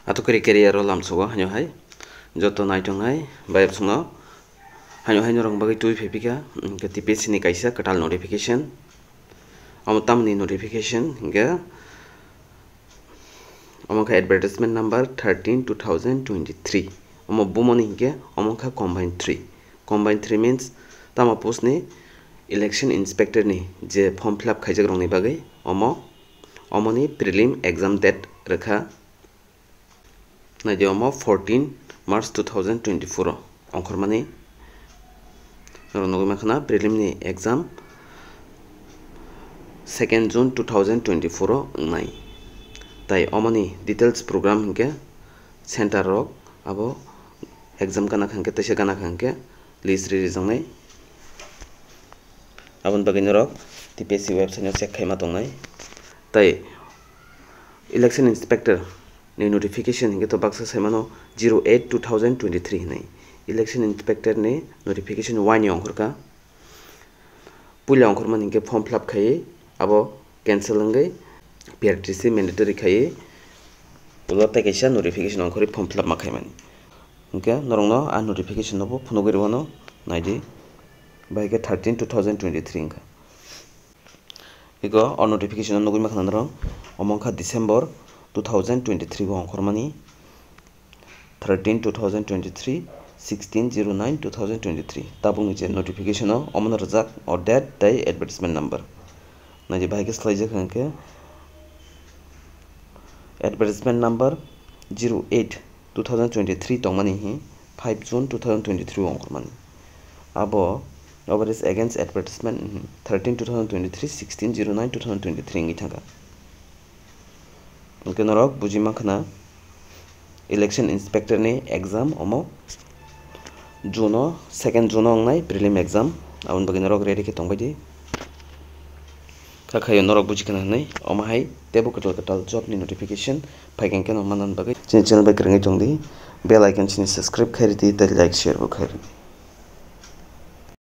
Atau career lam suga hanyo hai joto naitong hai bayap sungo hanyo hai norong bagai tui phepika ke TPC ni kaisa katal notification amutam ni notification hingga amongka advertisement number 13/2023 amo bumoni hingga amongka combine 3 means tama post ni election inspector ni je form fill up khaijak rong ni bagai amoni prelim exam date rekha Nadio 14 March 2024 ongkormani nogmakna preliminary exam 2nd June 2024 nai tai omoni details program hingke center rok abo exam kana khangke tese kana khangke list re jongnai abon bagini rok TPSC website no check khaima tongnai tai election inspector ni notification hingke to baksa saimano 08/2023 nai election inspector ni notification 1 ni ongkhorka pula ongkhorman hingke form fill up khai abo cancel ngai PRTC mandatory khai ulo ta kaisa notification ongkhori form fill up ma khaimani hingke norongno a notification no phunogoi rono naidi baike 13/2023 hingka iko on notification nogoi ma khana rong omongkha December 2023 bo ongkhormani 13/2023 16/09/2023 tabung je notification o omon rajak or date tai advertisement number naji bhai ke slaijak hanke advertisement number 08/2023 tongmani hi 5 June 2023 ongkhormani abo is against advertisement 13/2023 16/09/2023 ngi thanga norok bujima khana election inspector ni exam omo June 2nd June ongnai prelim exam abon bagi norok ready ke tongbai di kakhayo norok bujikhana nai omo hai tebo katal job ni notification phaikeng ke manan bagai channel bai krengai tongdi bell icon chini subscribe khairi di like share bo khairi